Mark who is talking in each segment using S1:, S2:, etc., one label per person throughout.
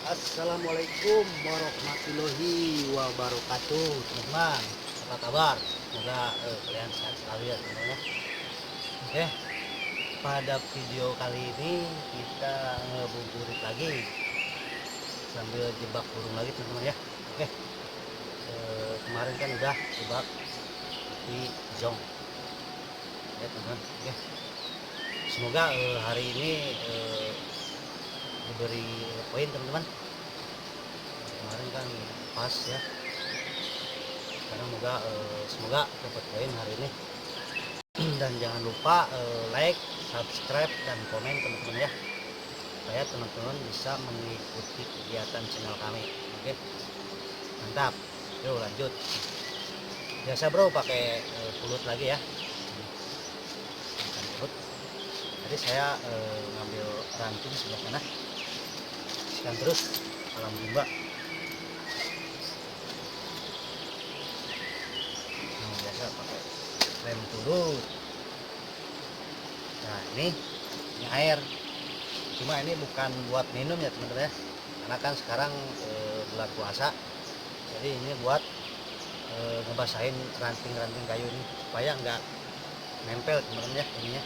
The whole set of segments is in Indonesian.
S1: Assalamualaikum warahmatullahi wabarakatuh, teman-teman. Apa kabar? Semoga kalian sehat selalu ya, teman-teman ya. Oke, pada video kali ini kita ngebuburit lagi sambil jebak burung lagi, teman-teman ya. Oke, kemarin kan udah jebak di jong ya, teman-teman. Oke, semoga hari ini diberi poin, teman-teman. Kemarin kan pas ya, sekarang semoga dapat poin hari ini. Dan jangan lupa like, subscribe, dan komen, teman-teman ya, supaya teman-teman bisa mengikuti kegiatan channel kami. Oke, mantap. Yuk lanjut. Biasa bro pakai pulut lagi ya, bukan pulut. Jadi saya ngambil ranting sebelah sana, sekian terus alam rimba. Biasa pakai lem pulut. Nah ini air, cuma ini bukan buat minum ya, teman-teman ya, karena kan sekarang bulan puasa, jadi ini buat ngebasahin ranting-ranting kayu ini supaya nggak nempel, teman-teman ya, ininya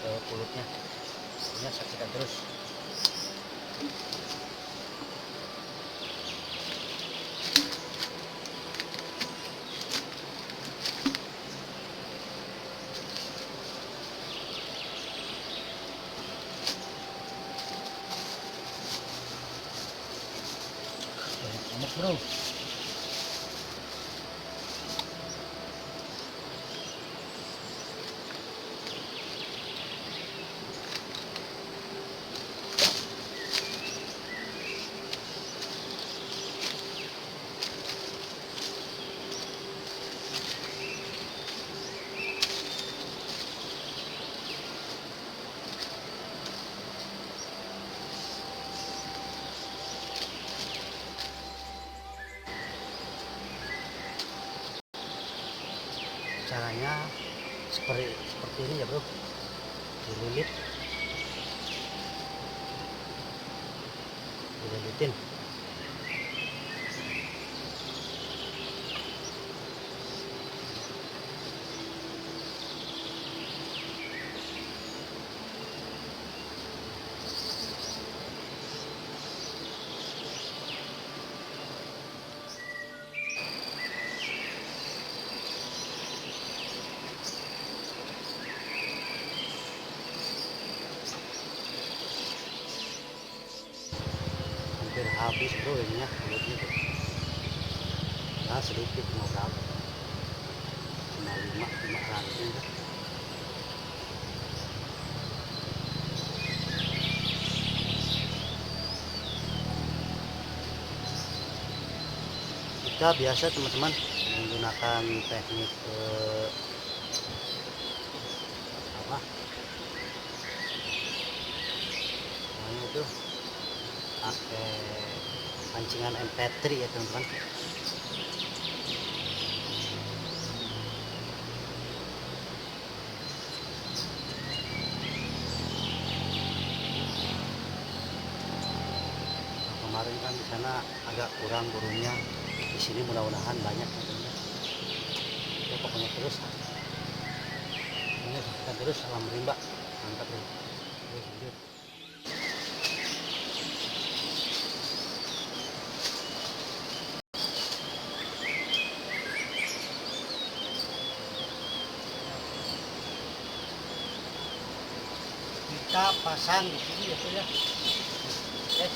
S1: ke pulutnya. Ini saksikan terus. Enak bro. Caranya seperti ini ya bro, dililitin. Hampir habis bro ininya, kulitnya tuh. Nah sedikit, mau berapa, cuma 5 ranting tuh. Kita biasa teman-teman menggunakan teknik apa namanya itu, pakai pancingan MP3 ya teman-teman. Kemarin kan di sana agak kurang burungnya, di sini mudah-mudahan banyak tentunya. Ya, pokoknya terus ini saksikan terus alam rimba, mantap ya. Oke, lanjut. Kita pasang di sini ya, ya. Oke.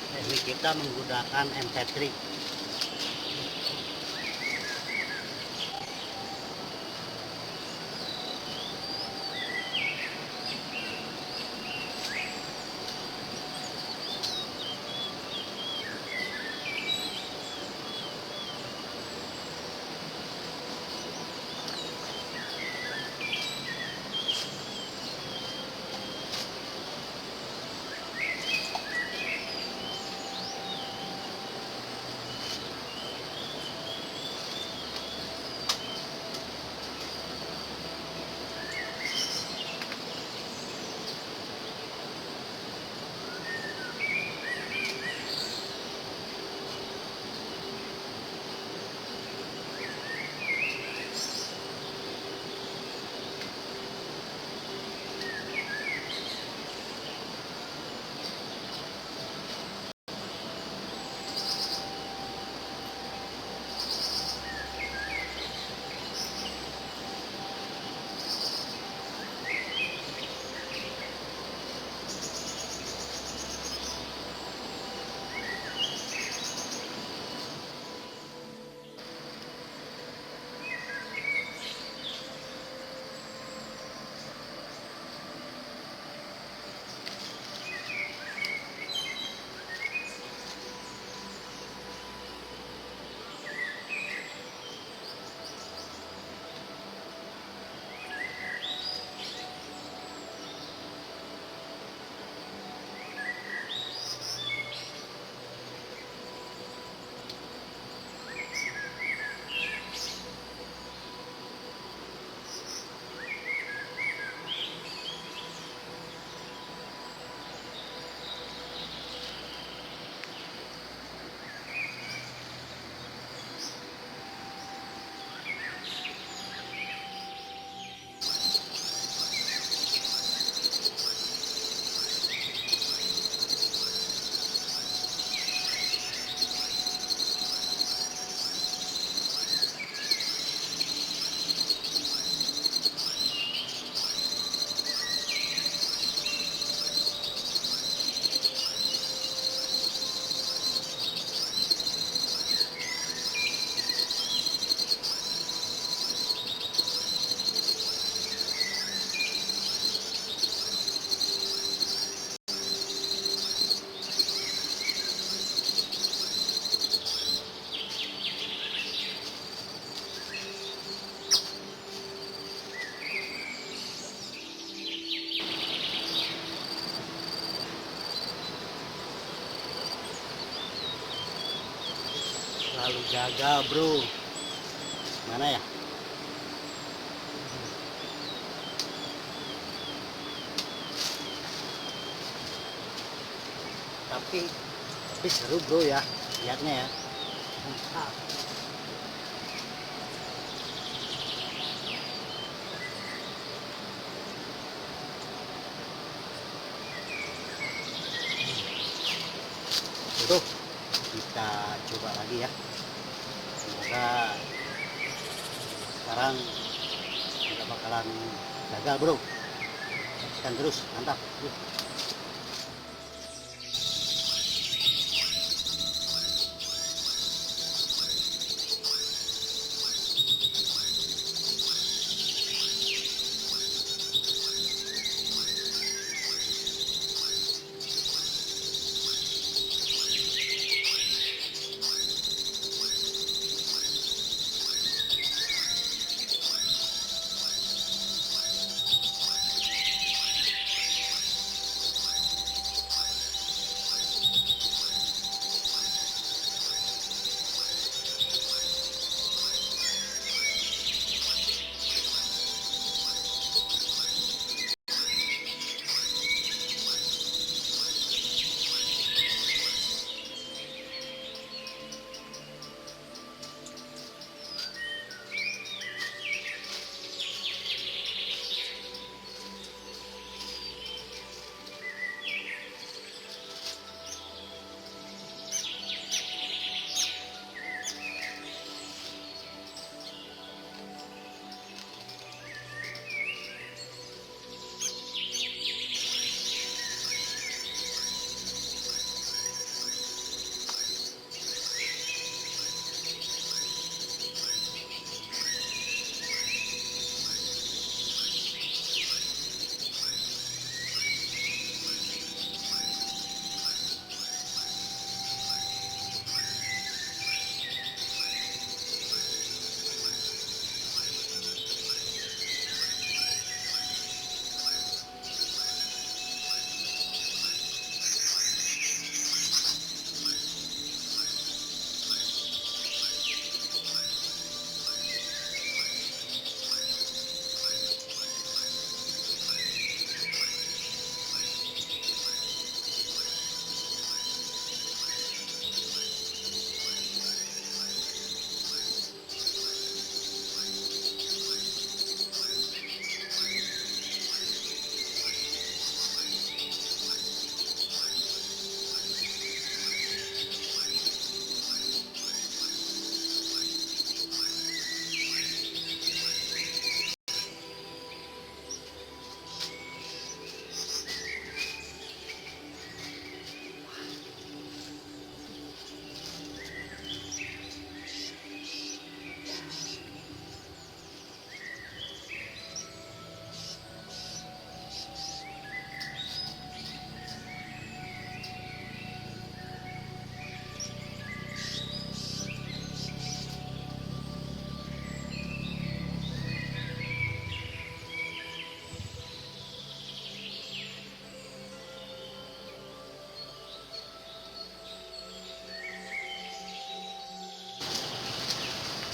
S1: Teknik kita menggunakan MP3. terlalu jaga bro. Mana ya? Tapi seru bro ya, lihatnya ya. Mantap. Itu kita coba lagi ya. Semoga sekarang nggak bakalan gagal bro. Saksikan terus, mantap.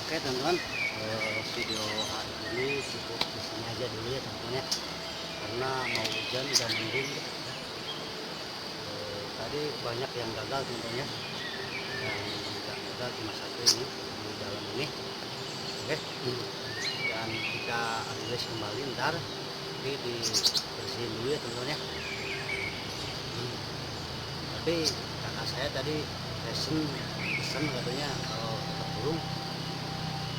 S1: Oke teman-teman, video hari ini cukup di sini aja dulu ya teman-teman ya, karena mau hujan udah mendung. Tadi banyak yang gagal teman-teman ya, yang gagal cuma satu ini di dalam ini. Oke, dan kita unleash kembali ntar, tapi dibersihin dulu ya teman-teman ya. Tapi kakak saya tadi pesen katanya kalau burung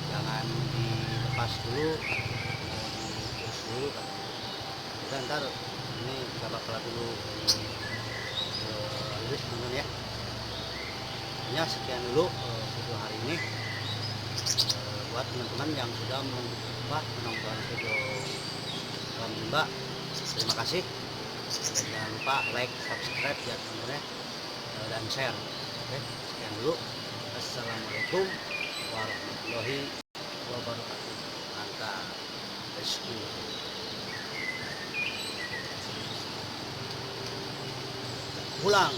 S1: jangan dilepas dulu, terus dulu kan. Kita ntar ini kita bakal dulu rilis teman-teman ya. Ya sekian dulu video hari ini. Buat teman-teman yang sudah menonton video Mbak, terima kasih. Dan jangan lupa like, subscribe ya teman-teman ya, dan share. Oke, sekian dulu. Assalamualaikum warahmatullahi wabarakatuh. Mantap. Let's go. Pulang.